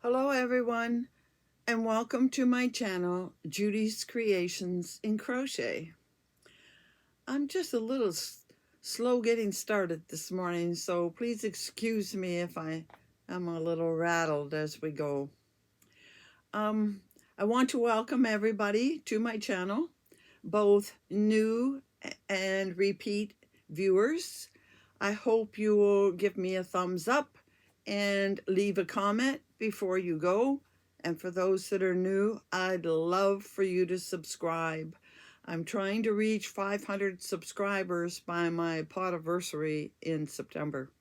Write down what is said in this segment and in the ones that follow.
Hello everyone, and welcome to my channel, Judy's Creations in Crochet. I'm just a little slow getting started this morning, so please excuse me if I am a little rattled as we go. Um, I want to welcome everybody to my channel, both new and repeat viewers. I hope you will give me a thumbs up and leave a comment before you go. And for those that are new, I'd love for you to subscribe. I'm trying to reach 500 subscribers by my podiversary in September.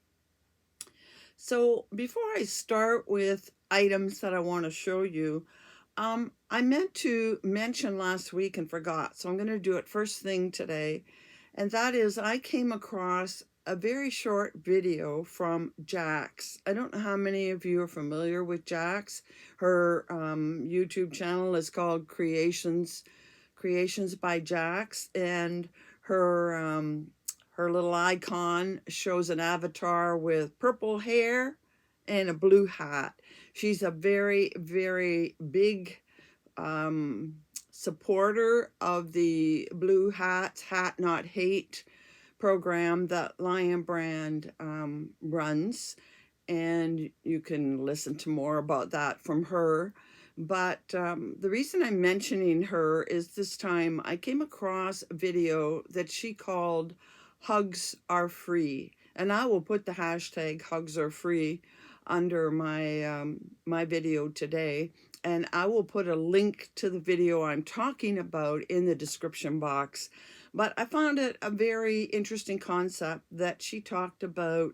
So before I start with items that I want to show you, I meant to mention last week and forgot, so I'm going to do it first thing today. And that is, I came across a very short video from Jax. I don't know how many of you are familiar with Jax. Her YouTube channel is called Creations by Jax, and her little icon shows an avatar with purple hair and a blue hat. She's a very, very big supporter of the Blue Hats Hat Not Hate program that Lion Brand runs, and you can listen to more about that from her. But the reason I'm mentioning her is this time I came across a video that she called Hugs Are Free, and I will put the hashtag Hugs Are Free under my video today, and I will put a link to the video I'm talking about in the description box. But I found it a very interesting concept that she talked about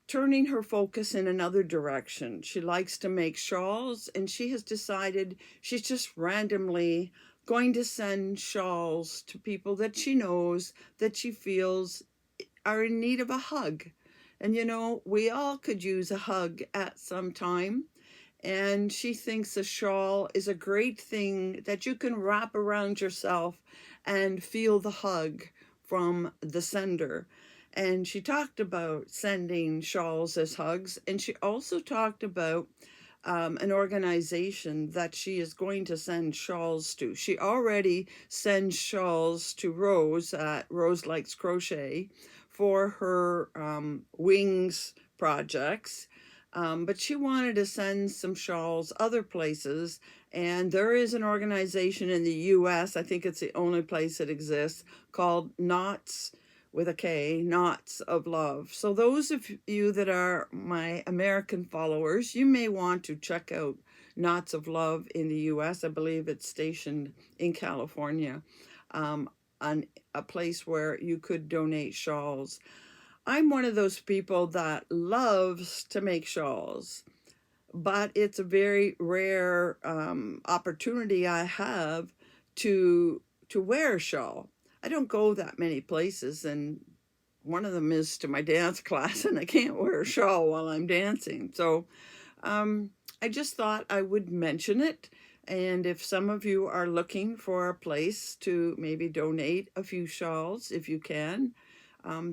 turning her focus in another direction. She likes to make shawls, and she has decided she's just randomly going to send shawls to people that she knows, that she feels are in need of a hug. And you know, we all could use a hug at some time. And she thinks a shawl is a great thing that you can wrap around yourself and feel the hug from the sender. And she talked about sending shawls as hugs. And she also talked about an organization that she is going to send shawls to. She already sends shawls to Rose at Rose Likes Crochet for her wings projects. But she wanted to send some shawls other places, and there is an organization in the US, I think it's the only place it exists, called Knots with a K, Knots of Love. So those of you that are my American followers, you may want to check out Knots of Love in the US. I believe it's stationed in California, on a place where you could donate shawls. I'm one of those people that loves to make shawls, but it's a very rare opportunity I have to wear a shawl. I don't go that many places, and one of them is to my dance class, and I can't wear a shawl while I'm dancing. So I just thought I would mention it. And if some of you are looking for a place to maybe donate a few shawls, if you can,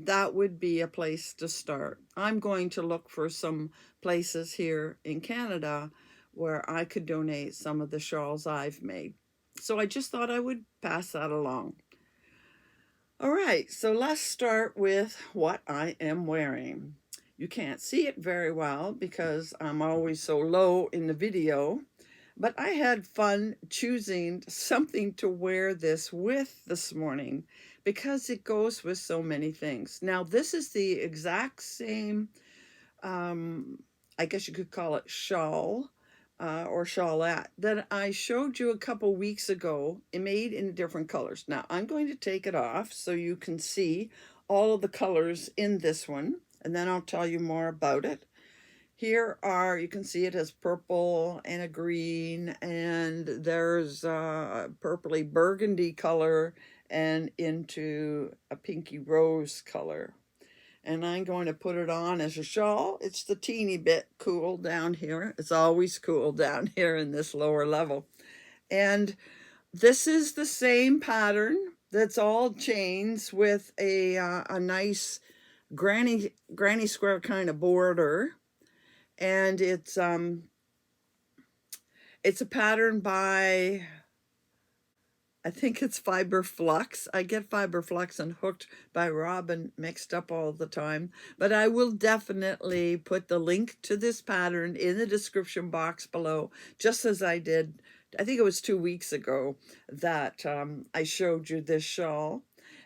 that would be a place to start. I'm going to look for some places here in Canada where I could donate some of the shawls I've made. So I just thought I would pass that along. All right, so let's start with what I am wearing. You can't see it very well because I'm always so low in the video, but I had fun choosing something to wear this with this morning because it goes with so many things. Now, this is the exact same, I guess you could call it shawl or shawlette that I showed you a couple weeks ago, made in different colors. Now, I'm going to take it off so you can see all of the colors in this one, and then I'll tell you more about it. Here are, you can see it has purple and a green, and there's a purpley burgundy color and into a pinky rose color. And I'm going to put it on as a shawl. It's the teeny bit cool down here. It's always cool down here in this lower level. And this is the same pattern that's all chains with a nice granny square kind of border. and it's a pattern by, I think it's Fiber Flux. I get Fiber Flux and Hooked by Robin mixed up all the time. But I will definitely put the link to this pattern in the description box below, just as I did, I think it was 2 weeks ago that I showed you this shawl.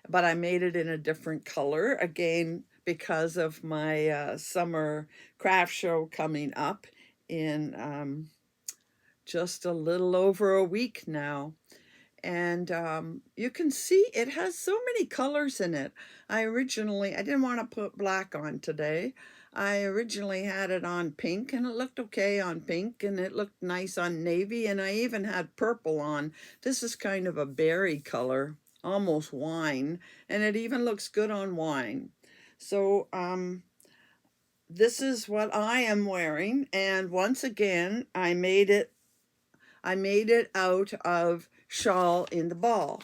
But I made it in a different color, again, because of my summer craft show coming up in just a little over a week now. And you can see it has so many colors in it. I didn't want to put black on today. I originally had it on pink, and it looked okay on pink, and it looked nice on navy, and I even had purple on. This is kind of a berry color, almost wine, and it even looks good on wine. So this is what I am wearing, and once again, I made it out of Shawl in the Ball.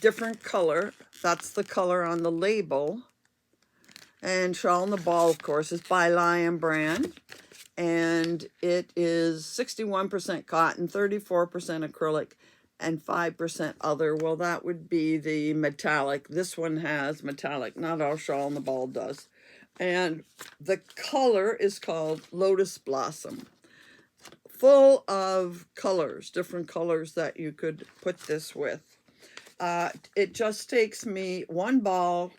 Different color. That's the color on the label. And Shawl in the Ball, of course, is by Lion Brand. And it is 61% cotton, 34% acrylic, and 5% other. Well, that would be the metallic. This one has metallic. Not all Shawl in the Ball does. And the color is called Lotus Blossom. Full of colors, different colors that you could put this with. It just takes me one ball,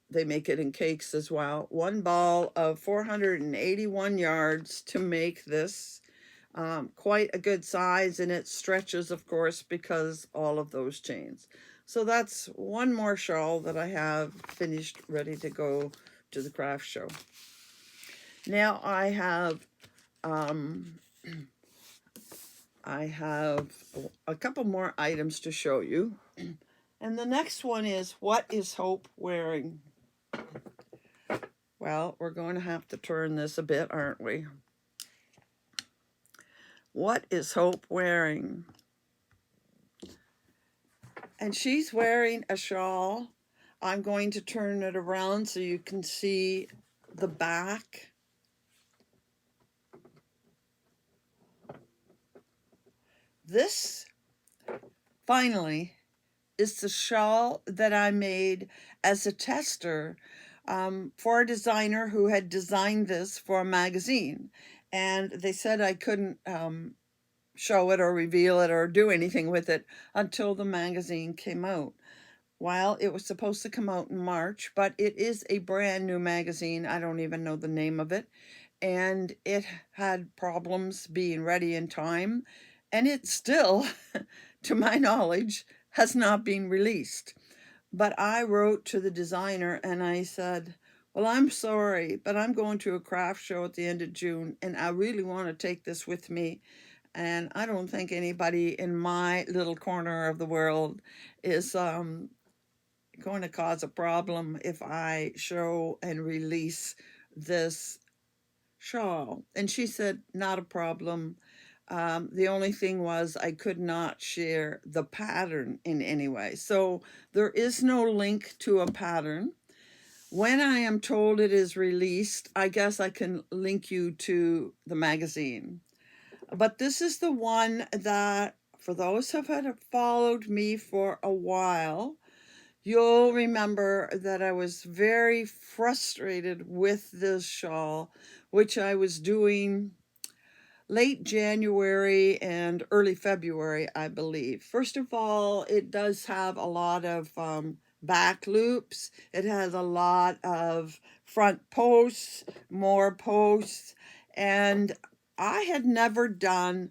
they make it in cakes as well, one ball of 481 yards to make this. Quite a good size, and it stretches, of course, because all of those chains. So that's one more shawl that I have finished, ready to go to the craft show. Now I have a couple more items to show you. And the next one is, what is Hope wearing? Well, we're going to have to turn this a bit, aren't we? What is Hope wearing? And she's wearing a shawl. I'm going to turn it around so you can see the back. This, finally, is the shawl that I made as a tester for a designer who had designed this for a magazine. And they said I couldn't show it or reveal it or do anything with it until the magazine came out. Well, it was supposed to come out in March, but it is a brand new magazine. I don't even know the name of it. And it had problems being ready in time. And it still, to my knowledge, has not been released. But I wrote to the designer and I said, well, I'm sorry, but I'm going to a craft show at the end of June, and I really want to take this with me. And I don't think anybody in my little corner of the world is going to cause a problem if I show and release this shawl. And she said, not a problem. The only thing was I could not share the pattern in any way. So there is no link to a pattern. When I am told it is released, I guess I can link you to the magazine. But this is the one that, for those who have followed me for a while, you'll remember that I was very frustrated with this shawl, which I was doing late January and early February, I believe. First of all, it does have a lot of back loops. It has a lot of front posts, more posts, and I had never done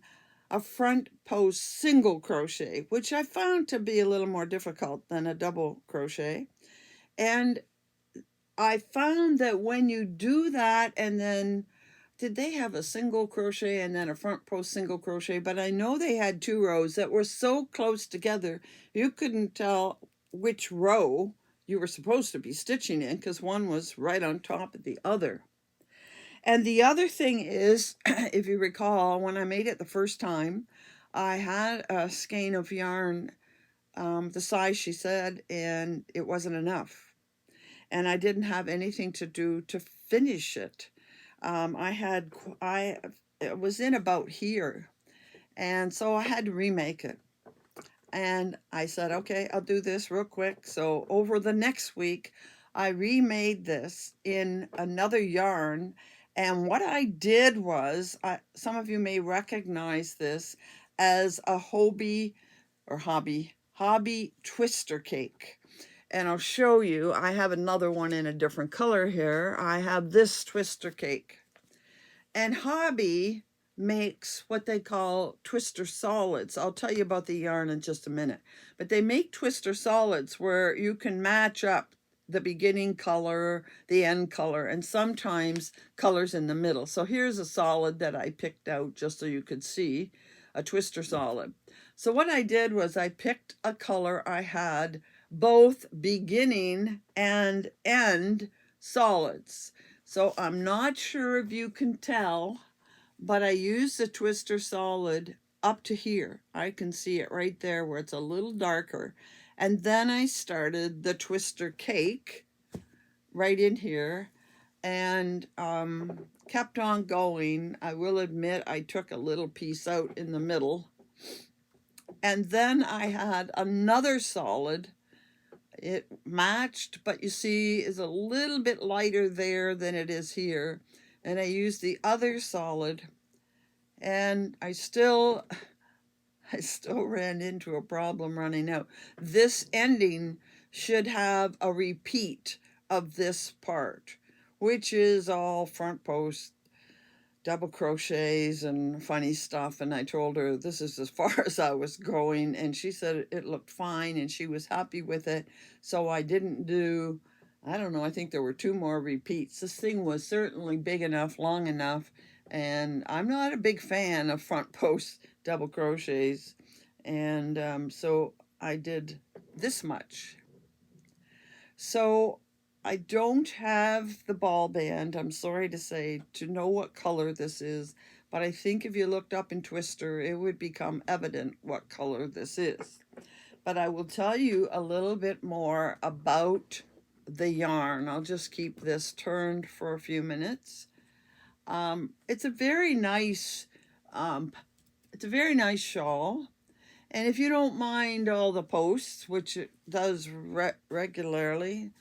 a front post single crochet, which I found to be a little more difficult than a double crochet. And I found that when you do that, and then did they have a single crochet and then a front post single crochet? But I know they had 2 rows that were so close together, you couldn't tell which row you were supposed to be stitching in because one was right on top of the other. And the other thing is, if you recall, when I made it the first time, I had a skein of yarn the size she said, and it wasn't enough. And I didn't have anything to do to finish it. it was in about here, and so I had to remake it. And I said, okay, I'll do this real quick. So over the next week, I remade this in another yarn. And what I did was, some of you may recognize this as a hobby twister cake. And I'll show you, I have another one in a different color here. I have this twister cake. And Hobby makes what they call twister solids. I'll tell you about the yarn in just a minute. But they make twister solids where you can match up the beginning color, the end color, and sometimes colors in the middle. So here's a solid that I picked out just so you could see, a twister solid. So what I did was I picked a color I had both beginning and end solids. So I'm not sure if you can tell, but I used the twister solid up to here. I can see it right there where it's a little darker. And then I started the twister cake right in here and kept on going. I will admit I took a little piece out in the middle. And then I had another solid. It matched, but you see is a little bit lighter there than it is here. And I used the other solid, and I still ran into a problem running out. This ending should have a repeat of this part, which is all front post double crochets and funny stuff. And I told her this is as far as I was going, and she said it looked fine and she was happy with it. So I didn't do, I don't know, I think there were 2 more repeats. This thing was certainly big enough, long enough, and I'm not a big fan of front post double crochets, and so I did this much. So I don't have the ball band, I'm sorry to say, to know what color this is, but I think if you looked up in Twister, it would become evident what color this is. But I will tell you a little bit more about the yarn. I'll just keep this turned for a few minutes. It's a very nice shawl. And if you don't mind all the posts, which it does regularly,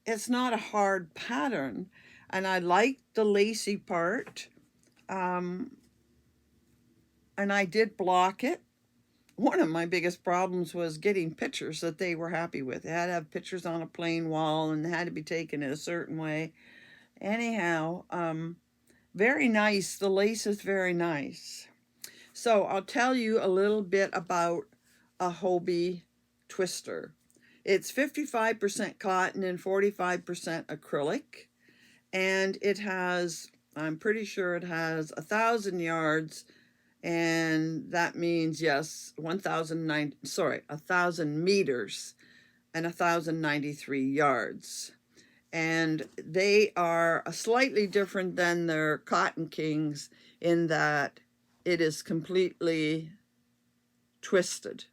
it's not a hard pattern, and I like the lacy part, and I did block it. One of my biggest problems was getting pictures that they were happy with. They had to have pictures on a plain wall and they had to be taken in a certain way. Anyhow, very nice. The lace is very nice. So I'll tell you a little bit about a Hobie twister. It's 55% cotton and 45% acrylic, and it has, I'm pretty sure it has 1,000 yards, and that means, yes, 1,000 meters and 1,093 yards. And they are slightly different than their Cotton Kings in that it is completely twisted,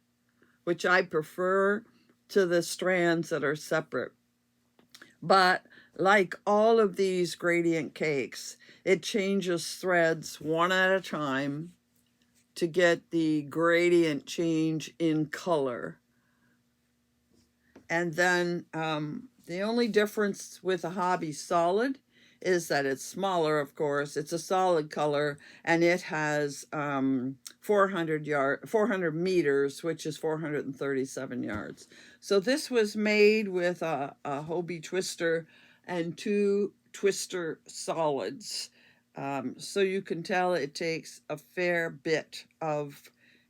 which I prefer to the strands that are separate. But like all of these gradient cakes, it changes threads one at a time to get the gradient change in color. And then the only difference with a Hobby solid is that it's smaller, of course. It's a solid color, and it has 400 meters, which is 437 yards. So this was made with a Hobie twister and 2 twister solids. So you can tell it takes a fair bit of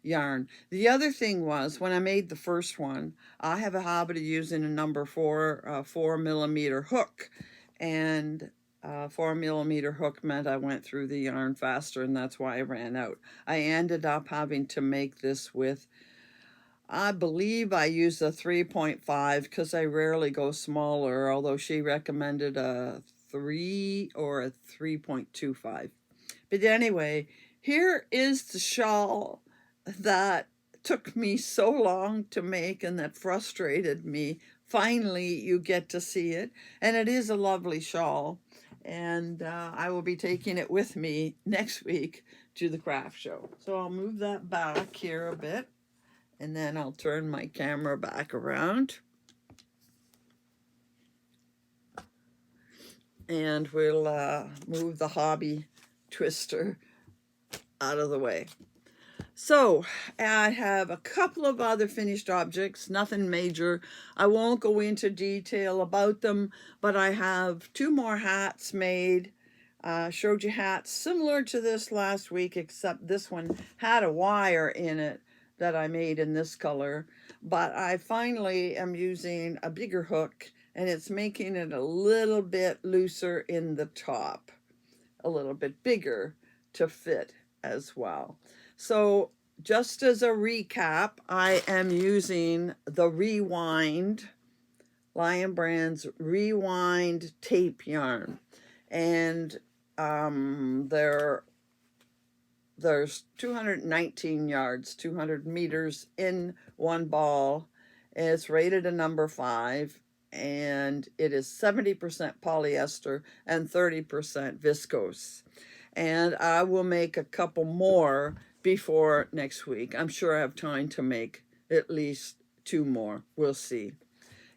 yarn. The other thing was, when I made the first one, I have a habit of using a number 4 millimeter hook, and 4 millimeter hook meant I went through the yarn faster, and that's why I ran out. I ended up having to make this with, I believe I used a 3.5 because I rarely go smaller, although she recommended a 3 or a 3.25. But anyway, here is the shawl that took me so long to make and that frustrated me. Finally, you get to see it, and it is a lovely shawl. and I will be taking it with me next week to the craft show. So I'll move that back here a bit, and then I'll turn my camera back around. And we'll move the hobby twister out of the way. So I have a couple of other finished objects, nothing major. I won't go into detail about them, but I have 2 more hats made. Showed you hats similar to this last week, except this one had a wire in it that I made in this color. But I finally am using a bigger hook, and it's making it a little bit looser in the top, a little bit bigger to fit as well. So just as a recap, I am using the Rewind, Lion Brand's Rewind tape yarn. And there's 219 yards, 200 meters in one ball. It's rated a number 5, and it is 70% polyester and 30% viscose. And I will make a couple more before next week. I'm sure I have time to make at least 2 more. We'll see.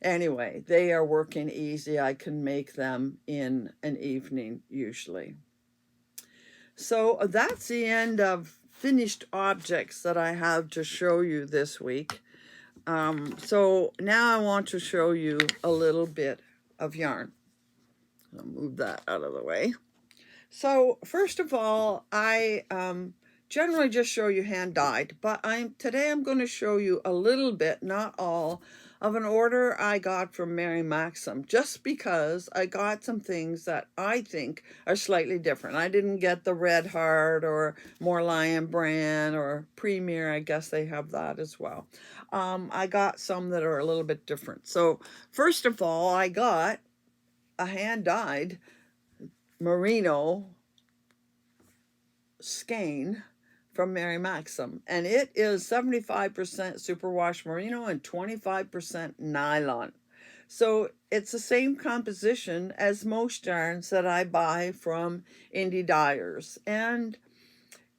Anyway, they are working easy. I can make them in an evening usually. So that's the end of finished objects that I have to show you this week. So now I want to show you a little bit of yarn. I'll move that out of the way. So first of all, I generally just show you hand dyed, but today I'm going to show you a little bit, not all, of an order I got from Mary Maxim, just because I got some things that I think are slightly different. I didn't get the Red Heart or more Lion Brand or Premier. I guess they have that as well. I got some that are a little bit different. So first of all, I got a hand dyed merino skein from Mary Maxim, and it is 75% superwash merino and 25% nylon. So it's the same composition as most yarns that I buy from indie dyers, and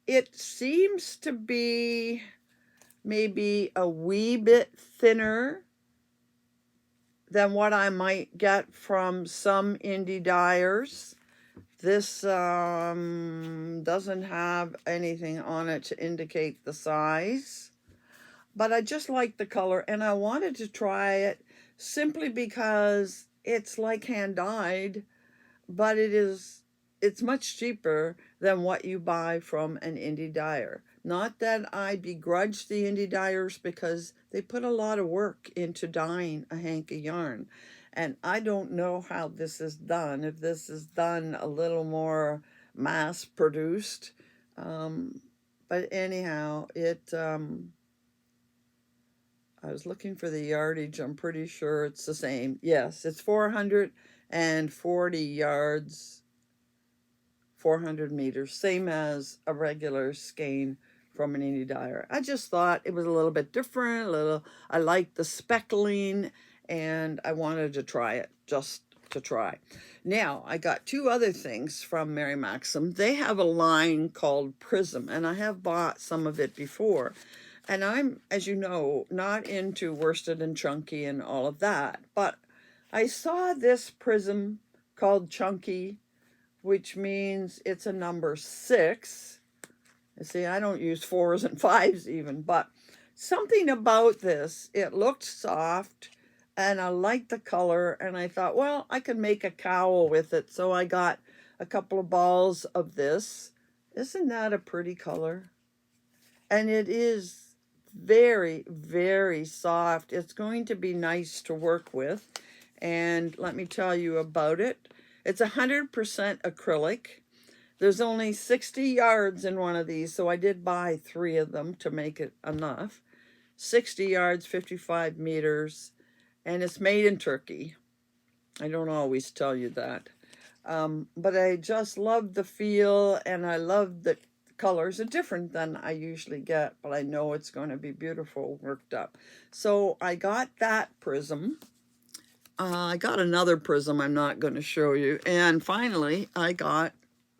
it seems to be maybe a wee bit thinner than what I might get from some indie dyers. This doesn't have anything on it to indicate the size, but I just like the color, and I wanted to try it simply because it's like hand dyed, but it's much cheaper than what you buy from an indie dyer. Not that I begrudge the indie dyers, because they put a lot of work into dyeing a hank of yarn. And I don't know how this is done, if this is done a little more mass produced. But anyhow, I was looking for the yardage. I'm pretty sure it's the same. Yes, it's 440 yards, 400 meters, same as a regular skein from an indie dyer. I just thought it was a little bit different. I liked the speckling, and I wanted to try it, just to try. Now, I got 2 other things from Mary Maxim. They have a line called Prism, and I have bought some of it before. And I'm, as you know, not into worsted and chunky and all of that. But I saw this Prism called Chunky, which means it's a number 6. You see, I don't use 4s and 5s even, but something about this, it looked soft, and I liked the color, and I thought, well, I could make a cowl with it. So I got a couple of balls of this. Isn't that a pretty color? And it is very, very soft. It's going to be nice to work with. And let me tell you about it. It's 100% acrylic. There's only 60 yards in one of these, so I did buy 3 of them to make it enough. 60 yards, 55 meters. And it's made in Turkey. I don't always tell you that. But I just love the feel, and I love the colors. Are different than I usually get, but I know it's going to be beautiful worked up. So I got that Prism. I got another prism I'm not going to show you. And finally, I got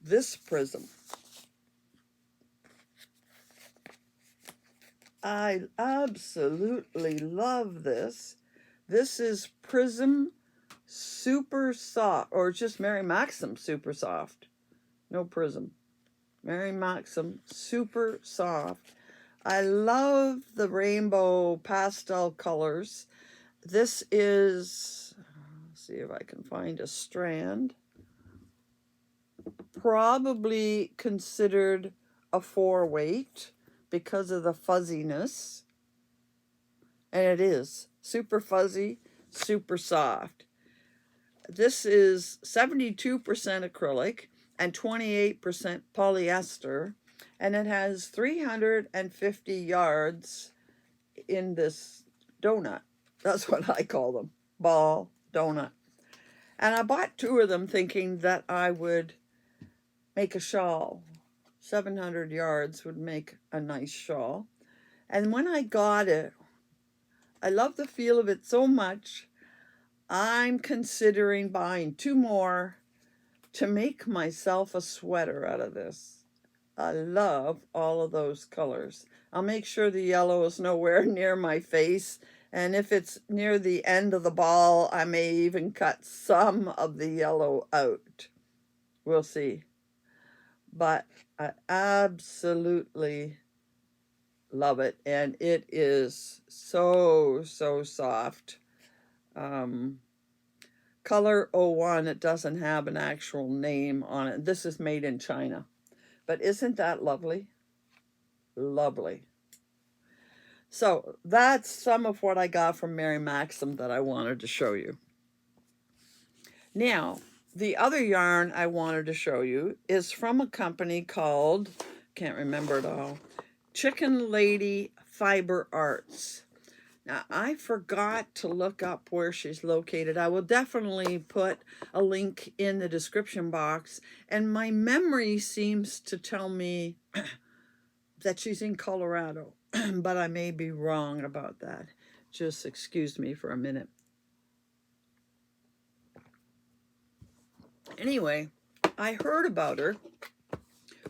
this prism. I absolutely love this. This is Prism Super Soft, or just Mary Maxim Super Soft. No Prism. Mary Maxim Super Soft. I love the rainbow pastel colors. This is, let's see if I can find a strand, probably considered a 4-weight because of the fuzziness. And it is super fuzzy, super soft. This is 72% acrylic and 28% polyester. And it has 350 yards in this donut. That's what I call them, ball donut. And I bought 2 of them thinking that I would make a shawl. 700 yards would make a nice shawl. And when I got it, I love the feel of it so much, I'm considering buying 2 more to make myself a sweater out of this. I love all of those colors. I'll make sure the yellow is nowhere near my face. And if it's near the end of the ball, I may even cut some of the yellow out. We'll see. But I absolutely love it. And it is so, so soft. Color 01, it doesn't have an actual name on it. This is made in China. But isn't that lovely? Lovely. So that's some of what I got from Mary Maxim that I wanted to show you. Now, the other yarn I wanted to show you is from a company called, can't remember it all, Chicken Lady Fiber Arts. Now, I forgot to look up where she's located. I will definitely put a link in the description box. And my memory seems to tell me that she's in Colorado, but I may be wrong about that. Just excuse me for a minute. Anyway, I heard about her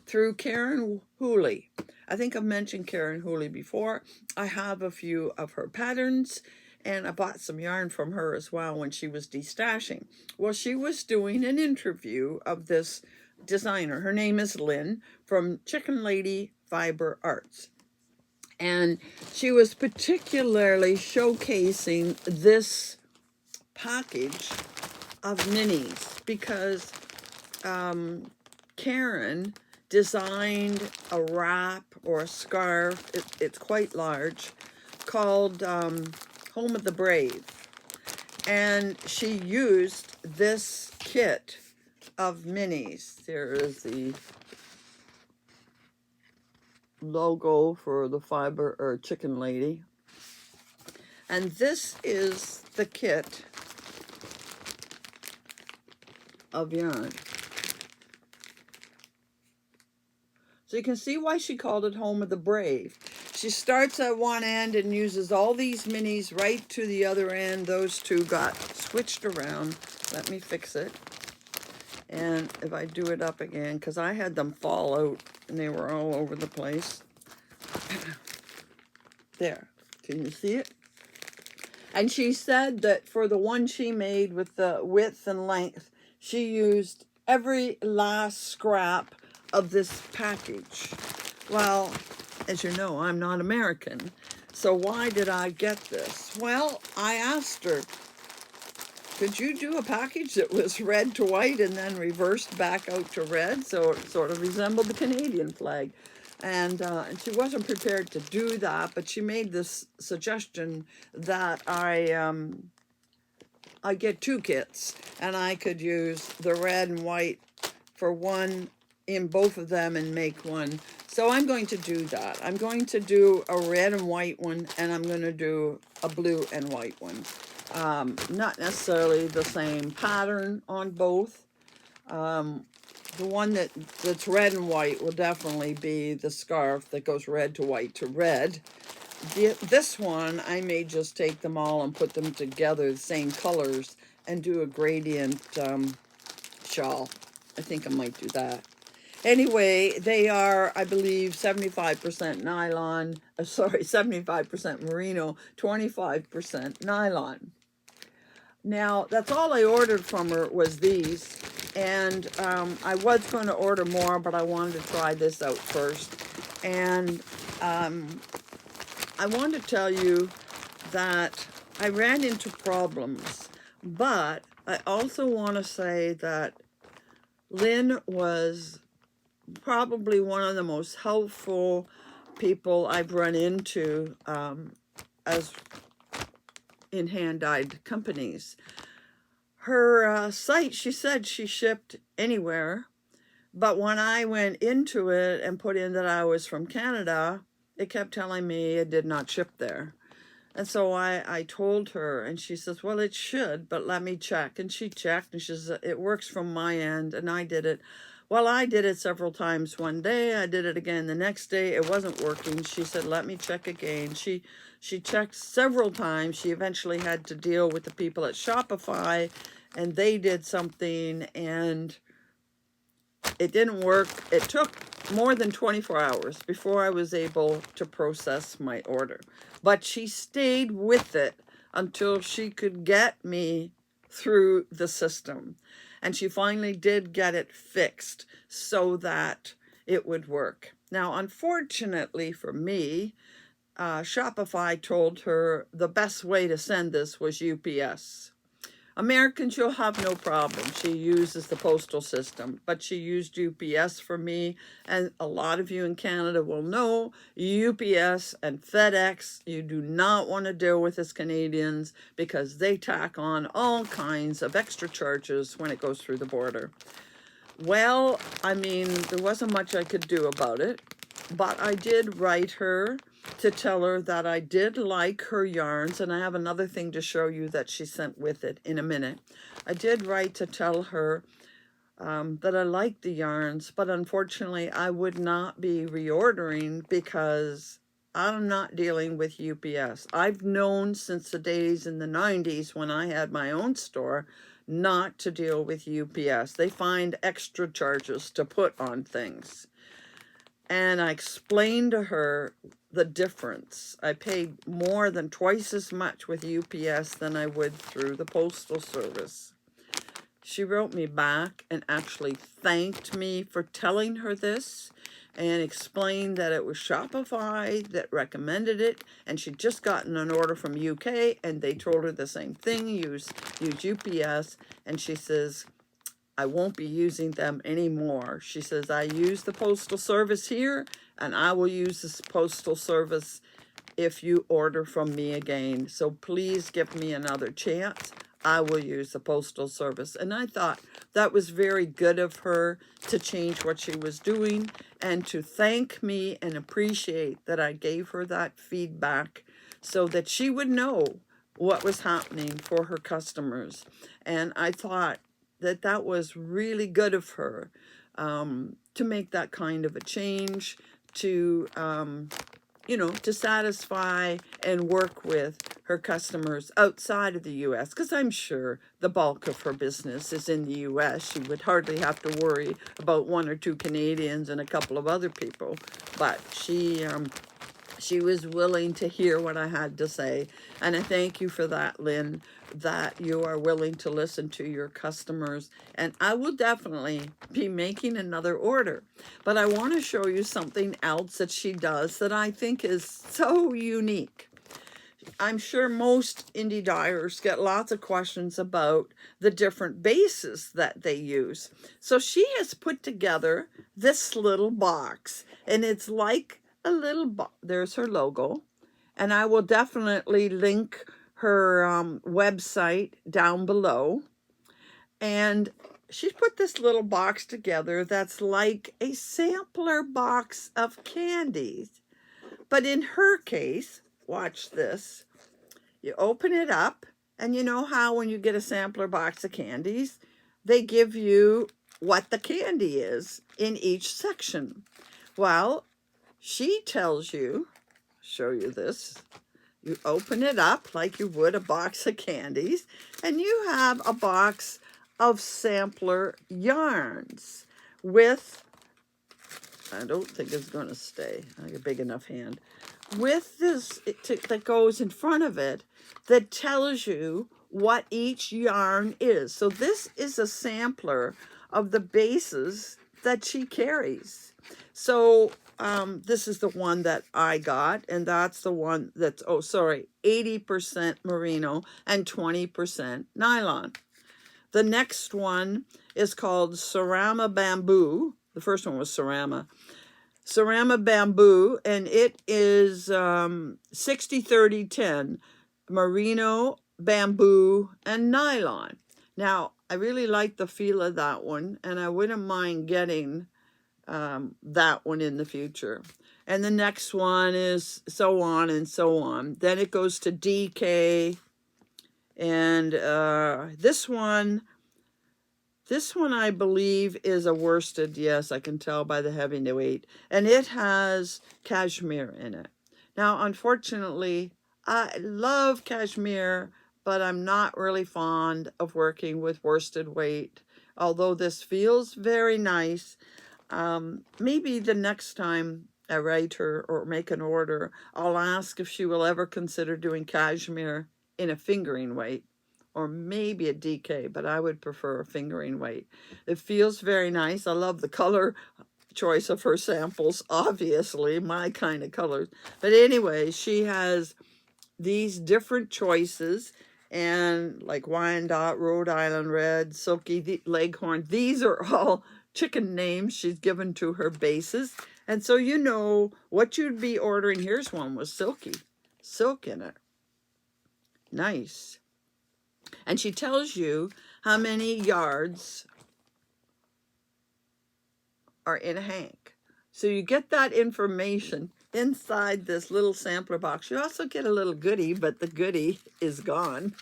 through Karen Hooley. I think I've mentioned Karen Hooley before. I have a few of her patterns, and I bought some yarn from her as well when she was destashing. Well, she was doing an interview of this designer. Her name is Lynn from Chicken Lady Fiber Arts. And she was particularly showcasing this package of minis because Karen designed a wrap or a scarf, it's quite large, called Home of the Brave. And she used this kit of minis. There is the logo for the fiber or Chicken Lady. And this is the kit of yarn. So you can see why she called it Home of the Brave. She starts at one end and uses all these minis right to the other end. Those two got switched around. Let me fix it. And if I do it up again, because I had them fall out and they were all over the place. There, can you see it? And she said that for the one she made with the width and length, she used every last scrap of this package. Well, as you know, I'm not American. So why did I get this? Well, I asked her, could you do a package that was red to white and then reversed back out to red, so it sort of resembled the Canadian flag? And she wasn't prepared to do that, but she made this suggestion that I get 2 kits, and I could use the red and white for one in both of them and make one. So I'm going to do that. I'm going to do a red and white one, and I'm going to do a blue and white one. Not necessarily the same pattern on both. The one that's red and white will definitely be the scarf that goes red to white to red. This one, I may just take them all and put them together, the same colors, and do a gradient shawl. I think I might do that. Anyway, they are, I believe, 75% nylon, 75% merino, 25% nylon. Now, that's all I ordered from her was these. And I was going to order more, but I wanted to try this out first. And I want to tell you that I ran into problems. But I also want to say that Lynn was probably one of the most helpful people I've run into as in hand-dyed companies. Her site, she said she shipped anywhere, but when I went into it and put in that I was from Canada, it kept telling me it did not ship there. And so I told her, and she says, well, it should, but let me check. And she checked, and she says, it works from my end, and I did it. Well, I did it several times one day. I did it again the next day. It wasn't working. She said, let me check again. She checked several times. She eventually had to deal with the people at Shopify, and they did something, and it didn't work. It took more than 24 hours before I was able to process my order. But she stayed with it until she could get me through the system. And she finally did get it fixed so that it would work. Now, unfortunately for me, Shopify told her the best way to send this was UPS. Americans, you'll have no problem. She uses the postal system, but she used UPS for me. And a lot of you in Canada will know UPS and FedEx, you do not want to deal with as Canadians because they tack on all kinds of extra charges when it goes through the border. Well, I mean, there wasn't much I could do about it, but I did write her to tell her that I did like her yarns, and I have another thing to show you that she sent with it in a minute. I did write to tell her that I liked the yarns, but unfortunately I would not be reordering because I'm not dealing with UPS. I've known since the days in the 90s when I had my own store not to deal with UPS. They find extra charges to put on things. And I explained to her the difference. I paid more than twice as much with UPS than I would through the Postal Service. She wrote me back and actually thanked me for telling her this and explained that it was Shopify that recommended it, and she'd just gotten an order from UK and they told her the same thing, use UPS, and she says, I won't be using them anymore. She says, I use the Postal Service here, and I will use this Postal Service if you order from me again. So please give me another chance. I will use the Postal Service. And I thought that was very good of her to change what she was doing and to thank me and appreciate that I gave her that feedback so that she would know what was happening for her customers. And I thought that that was really good of her to make that kind of a change, to you know, to satisfy and work with her customers outside of the U.S. Because I'm sure the bulk of her business is in the U.S. She would hardly have to worry about one or two Canadians and a couple of other people. But she was willing to hear what I had to say. And I thank you for that, Lynn, that you are willing to listen to your customers. And I will definitely be making another order. But I want to show you something else that she does that I think is so unique. I'm sure most indie dyers get lots of questions about the different bases that they use. So she has put together this little box, and it's like a little box. There's her logo, and I will definitely link her website down below. And she's put this little box together that's like a sampler box of candies. But in her case, watch this. You open it up, and you know how when you get a sampler box of candies, they give you what the candy is in each section. Well, she tells you, show you this, You open it up like you would a box of candies, and you have a box of sampler yarns with, I don't think it's going to stay, I have a big enough hand, with this that goes in front of it that tells you what each yarn is. So this is a sampler of the bases that she carries. So this is the one that I got, and that's the one that's, 80% merino and 20% nylon. The next one is called Cerama Bamboo. The first one was Cerama Bamboo, and it is 60-30-10 merino, bamboo, and nylon. Now, I really like the feel of that one, and I wouldn't mind getting that one in the future. And the next one is so on and so on. Then it goes to DK, and this one I believe is a worsted. Yes, I can tell by the heavy weight. And it has cashmere in it. Now, unfortunately, I love cashmere, but I'm not really fond of working with worsted weight. Although this feels very nice, maybe the next time I write her or make an order, I'll ask if she will ever consider doing cashmere in a fingering weight, or maybe a DK, but I would prefer a fingering weight. It feels very nice. I love the color choice of her samples, obviously, my kind of colors. But anyway, she has these different choices, and like Wyandotte, Rhode Island Red, Silky, Leghorn, these are all chicken names she's given to her bases. And so you know what you'd be ordering. Here's one with Silky, silk in it. Nice. And she tells you how many yards are in a hank. So you get that information inside this little sampler box. You also get a little goodie, but the goodie is gone.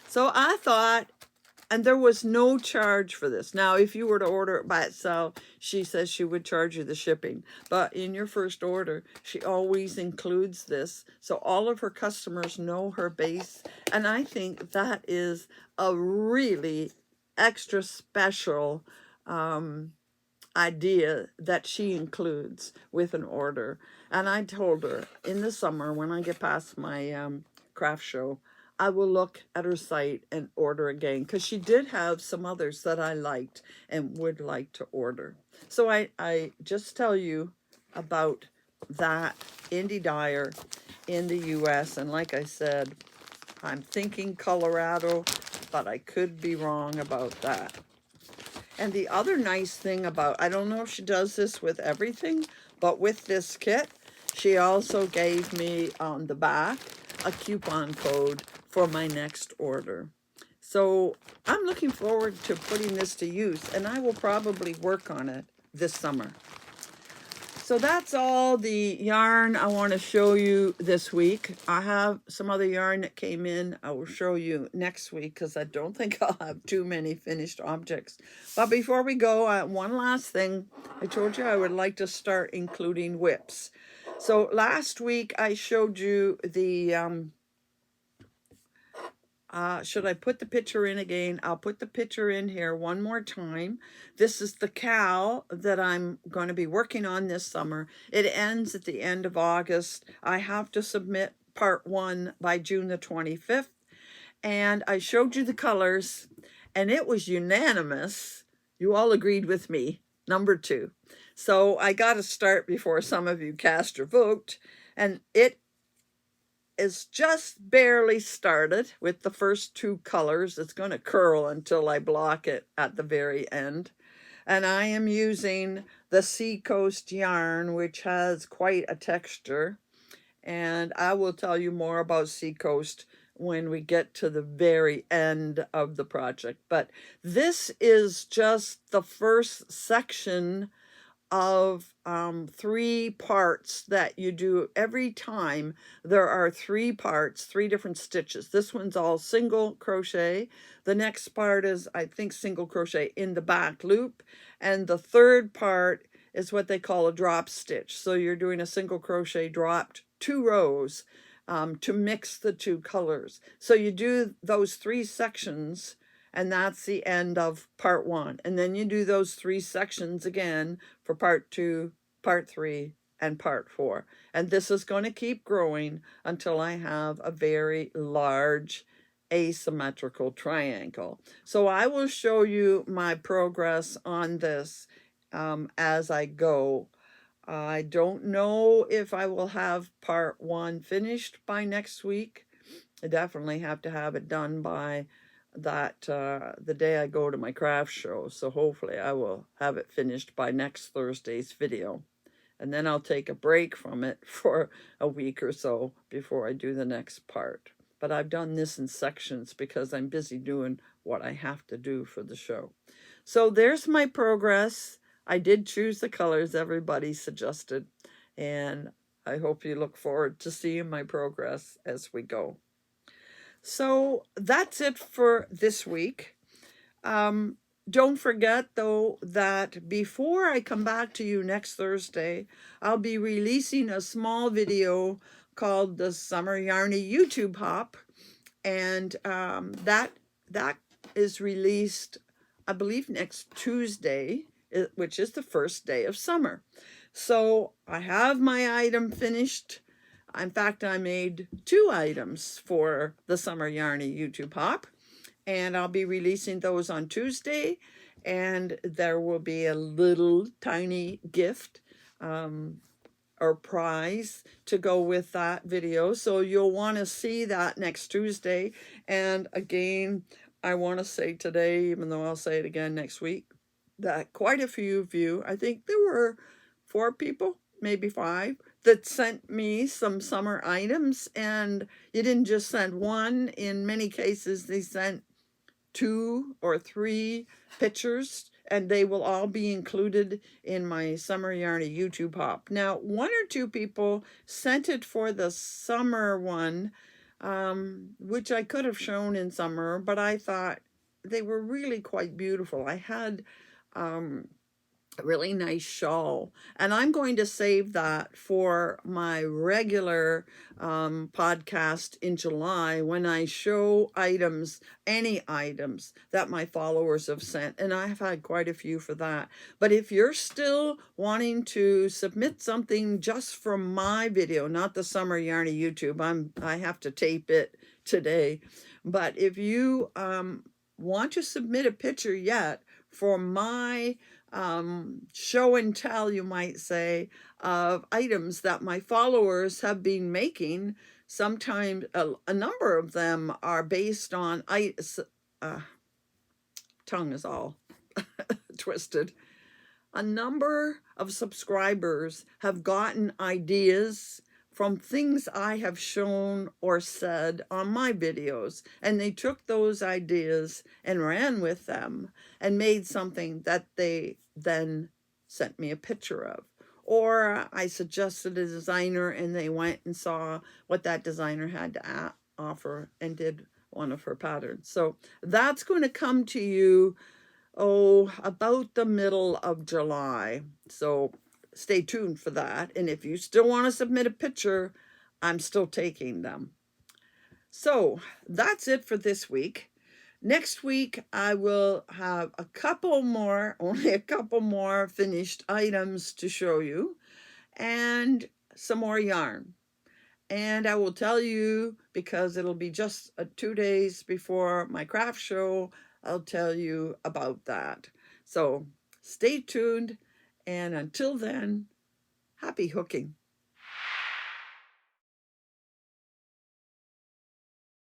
So I thought, and there was no charge for this. Now, if you were to order it by itself, she says she would charge you the shipping. But in your first order, she always includes this. So all of her customers know her base. And I think that is a really extra special idea that she includes with an order. And I told her in the summer, when I get past my craft show, I will look at her site and order again, because she did have some others that I liked and would like to order. So I just tell you about that indie dyer in the US. And like I said, I'm thinking Colorado, but I could be wrong about that. And the other nice thing about, I don't know if she does this with everything, but with this kit, she also gave me on the back a coupon code for my next order. So I'm looking forward to putting this to use, and I will probably work on it this summer. So that's all the yarn I want to show you this week. I have some other yarn that came in. I will show you next week, because I don't think I'll have too many finished objects. But before we go, one last thing. I told you I would like to start including WIPs. So last week I showed you the should I put the picture in again? I'll put the picture in here one more time. This is the cowl that I'm going to be working on this summer. It ends at the end of August. I have to submit part 1 by June the 25th. And I showed you the colors, and it was unanimous. You all agreed with me, number 2. So I got to start before some of you cast your vote. And it is just barely started with the first 2 colors. It's going to curl until I block it at the very end. And I am using the Seacoast yarn, which has quite a texture. And I will tell you more about Seacoast when we get to the very end of the project. But this is just the first section of 3 parts that you do every time. There are 3 parts, 3 different stitches. This one's all single crochet. The next part is, I think, single crochet in the back loop. And the third part is what they call a drop stitch. So you're doing a single crochet dropped 2 rows to mix the 2 colors. So you do those 3 sections, and that's the end of part 1. And then you do those 3 sections again for part 2, part 3, and part 4. And this is going to keep growing until I have a very large asymmetrical triangle. So I will show you my progress on this as I go. I don't know if I will have part 1 finished by next week. I definitely have to have it done by that the day I go to my craft show. So hopefully I will have it finished by next Thursday's video. And then I'll take a break from it for a week or so before I do the next part. But I've done this in sections because I'm busy doing what I have to do for the show. So there's my progress. I did choose the colors everybody suggested, and I hope you look forward to seeing my progress as we go. So that's it for this week. Don't forget, though, that before I come back to you next Thursday, I'll be releasing a small video called the Summer Yarny YouTube Hop, and that is released, I believe, next Tuesday, which is the first day of summer. So I have my item finished. In fact, I made 2 items for the Summer Yarny YouTube Hop, and I'll be releasing those on Tuesday, and there will be a little tiny gift or prize to go with that video. So you'll want to see that next Tuesday. And again, I want to say today, even though I'll say it again next week, that quite a few of you, I think there were 4 people, maybe 5, that sent me some summer items. And you didn't just send 1. In many cases, they sent 2 or 3 pictures, and they will all be included in my Summer Yarny YouTube Hop. Now, 1 or 2 people sent it for the summer one, which I could have shown in summer, but I thought they were really quite beautiful. I had a really nice shawl, and I'm going to save that for my regular podcast in July when I show items, any items that my followers have sent, and I've had quite a few for that. But if you're still wanting to submit something just from my video, not the Summer Yarny YouTube, I have to tape it today, but if you want to submit a picture yet for my show and tell, you might say, of items that my followers have been making. Sometimes a number of them are based on tongue is all twisted. A number of subscribers have gotten ideas from things I have shown or said on my videos, and they took those ideas and ran with them and made something that they then sent me a picture of. Or I suggested a designer and they went and saw what that designer had to offer and did one of her patterns. So that's going to come to you, about the middle of July. So stay tuned for that. And if you still want to submit a picture, I'm still taking them. So that's it for this week. Next week, I will have only a couple more finished items to show you, and some more yarn. And I will tell you, because it'll be just 2 days before my craft show, I'll tell you about that. So stay tuned, and until then, happy hooking.